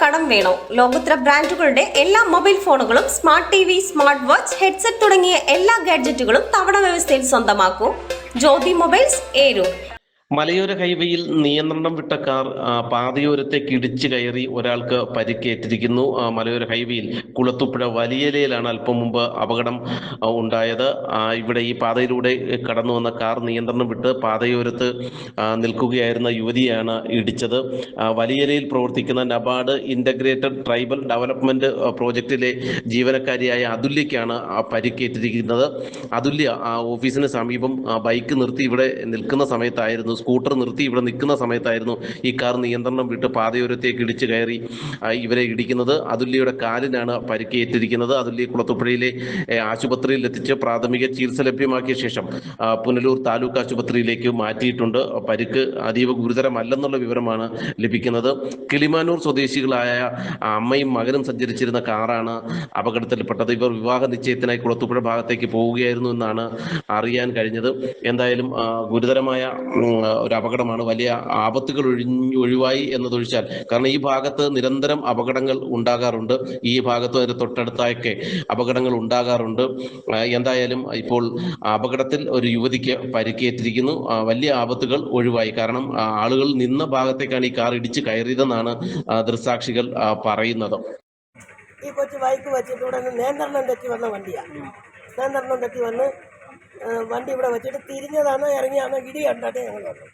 കടം വേണോ? ലോകോത്തര ബ്രാൻഡുകളുടെ എല്ലാ മൊബൈൽ ഫോണുകളും smart TV, smart watch, headset തുടങ്ങിയ എല്ലാ ഗാഡ്ജറ്റുകളും തവണ വ്യവസ്ഥയിൽ സ്വന്തമാക്കൂ. ജ്യോതി മൊബൈൽസ്, ഏരൂർ. മലയോര ഹൈവേയിൽ നിയന്ത്രണം വിട്ട കാർ പാതയോരത്തേക്ക് ഇടിച്ചു കയറി ഒരാൾക്ക് പരിക്കേറ്റിരിക്കുന്നു. മലയോര ഹൈവേയിൽ കുളത്തുപുഴ വലിയലയിലാണ് അല്പം മുമ്പ് അപകടം ഉണ്ടായത്. ഇവിടെ ഈ പാതയിലൂടെ കടന്നു വന്ന കാർ നിയന്ത്രണം വിട്ട് പാതയോരത്ത് നിൽക്കുകയായിരുന്ന യുവതിയാണ് ഇടിച്ചത്. വലിയലയിൽ പ്രവർത്തിക്കുന്ന നബാർഡ് ഇന്റഗ്രേറ്റഡ് ട്രൈബൽ ഡെവലപ്മെന്റ് പ്രോജക്റ്റിലെ ജീവനക്കാരിയായ അതുല്യക്കാണ് പരിക്കേറ്റിരിക്കുന്നത്. അതുല്യ ഓഫീസിന് സമീപം ബൈക്ക് നിർത്തി ഇവിടെ നിൽക്കുന്ന സമയത്തായിരുന്നു, സ്കൂട്ടർ നിർത്തി ഇവിടെ നിൽക്കുന്ന സമയത്തായിരുന്നു ഈ കാർ നിയന്ത്രണം വിട്ട് പാതയോരത്തേക്ക് ഇടിച്ചു കയറി ഇവരെ ഇടിക്കുന്നത്. അതുല്യയുടെ കാലിനാണ് പരിക്കേറ്റിരിക്കുന്നത്. അതുല്യ കുളത്തുപുഴയിലെ ആശുപത്രിയിൽ എത്തിച്ച് പ്രാഥമിക ചികിത്സ ലഭ്യമാക്കിയ ശേഷം പുനലൂർ താലൂക്ക് ആശുപത്രിയിലേക്ക് മാറ്റിയിട്ടുണ്ട്. പരിക്ക് അതീവ ഗുരുതരമല്ലെന്നുള്ള വിവരമാണ് ലഭിക്കുന്നത്. കിളിമാനൂർ സ്വദേശികളായ അമ്മയും മകനും സഞ്ചരിച്ചിരുന്ന കാറാണ് അപകടത്തിൽപ്പെട്ടത്. ഇവർ വിവാഹ നിശ്ചയത്തിനായി കുളത്തുപുഴ ഭാഗത്തേക്ക് പോവുകയായിരുന്നു എന്നാണ് അറിയാൻ കഴിഞ്ഞത്. എന്തായാലും ഗുരുതരമായ ഒരു അപകടമാണ്. വലിയ ആപത്തുകൾ ഒഴിവായി എന്നതൊഴിച്ചാൽ, കാരണം ഈ ഭാഗത്ത് നിരന്തരം അപകടങ്ങൾ ഉണ്ടാകാറുണ്ട്. ഈ ഭാഗത്ത് അതിന് തൊട്ടടുത്തായൊക്കെ അപകടങ്ങൾ ഉണ്ടാകാറുണ്ട്. എന്തായാലും ഇപ്പോൾ അപകടത്തിൽ ഒരു യുവതിക്ക് പരിക്കേറ്റിരിക്കുന്നു. വലിയ ആപത്തുകൾ ഒഴിവായി. കാരണം ആളുകൾ നിന്ന ഭാഗത്തേക്കാണ് ഈ കാർ ഇടിച്ച് കയറിയതെന്നാണ് ദൃക്സാക്ഷികൾ പറയുന്നത്. ഈ കൊച്ചു ബൈക്ക് വെച്ചിട്ട് ഇവിടെ നിയന്ത്രണം തെറ്റി വന്ന വണ്ടിയാണ്. നിയന്ത്രണം തെറ്റി വന്ന് വണ്ടി ഇവിടെ വെച്ചിട്ട് തിരിഞ്ഞതാണോ ഇറങ്ങിയാണോ ഇടി കണ്ടാട്ടെ ഞങ്ങൾ വന്നു.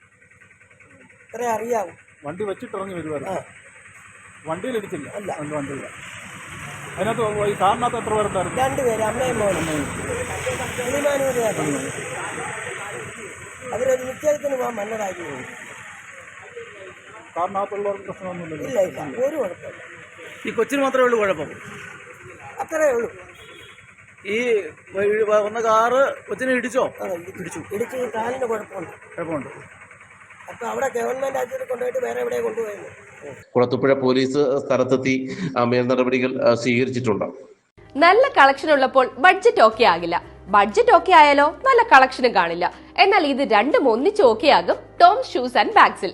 ഇത്രേ അറിയാവും. വണ്ടി വെച്ചിട്ട് ഇറങ്ങി വരുവായിരുന്നു. വണ്ടിയിൽ ഇടിച്ചില്ല? അല്ല, വണ്ടിയില്ല. അതിനകത്ത് ഈ കാറിനകത്ത് എത്ര പേരുണ്ടായിരുന്നു? 2 പേര്, അമ്മയും മോനും. കിളിമാനൂരുകാരാണ്. അവരൊരു നിശ്ചയത്തിന് പോകാൻ മന്നരായിരുന്നു. കാറിനകത്തുള്ളവർക്ക് പ്രശ്നമൊന്നുമില്ല? ഇല്ല ഇല്ല, ഒരു കുഴപ്പമില്ല. ഈ കൊച്ചിന് മാത്രമേ ഉള്ളൂ കുഴപ്പം? അത്രേ ഉള്ളൂ. ഈ വന്ന കാറ് കൊച്ചിനെ ഇടിച്ചോ? ഇടിച്ച് കാലിന് കുഴപ്പമുണ്ട്. അപ്പൊ അവിടെ ഗവൺമെന്റ് ആശുപത്രി കൊണ്ടുപോയിട്ട് വേറെ എവിടെ കൊണ്ടുപോയിരുന്നു. കുളത്തുപുഴ പോലീസ് സ്ഥലത്തെത്തി മേൽനടപടികൾ സ്വീകരിച്ചിട്ടുണ്ട്. നല്ല കളക്ഷൻ ഉള്ളപ്പോൾ ബഡ്ജറ്റ് ഓക്കെ ആകില്ല. ബഡ്ജറ്റ് ഓക്കെ ആയാലോ നല്ല കളക്ഷനും കാണില്ല. എന്നാൽ ഇത് രണ്ടും ഒന്നിച്ച് ഓക്കെ ആകും ടോംസ് ഷൂസ് ആൻഡ് ബാഗ്സിൽ.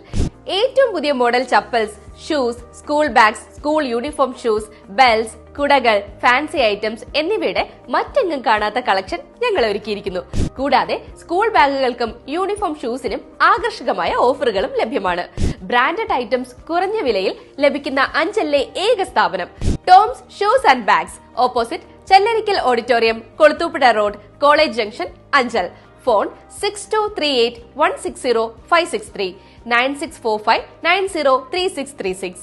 ഏറ്റവും പുതിയ model chappals, shoes, school bags, school uniform shoes, belts, കുടകൾ, ഫാൻസി ഐറ്റംസ് എന്നിവയുടെ മറ്റെങ്ങും കാണാത്ത കളക്ഷൻ ഞങ്ങൾ ഒരുക്കിയിരിക്കുന്നു. കൂടാതെ സ്കൂൾ ബാഗുകൾക്കും യൂണിഫോം ഷൂസിനും ആകർഷകമായ ഓഫറുകളും ലഭ്യമാണ്. ബ്രാൻഡഡ് ഐറ്റംസ് കുറഞ്ഞ വിലയിൽ ലഭിക്കുന്ന അഞ്ചലിലെ ഏക സ്ഥാപനം Toms shoes and bags. Opposite Chellarikkal auditorium, Kulathupuzha road, college junction, Anchal. Phone 6238160563 9645903636.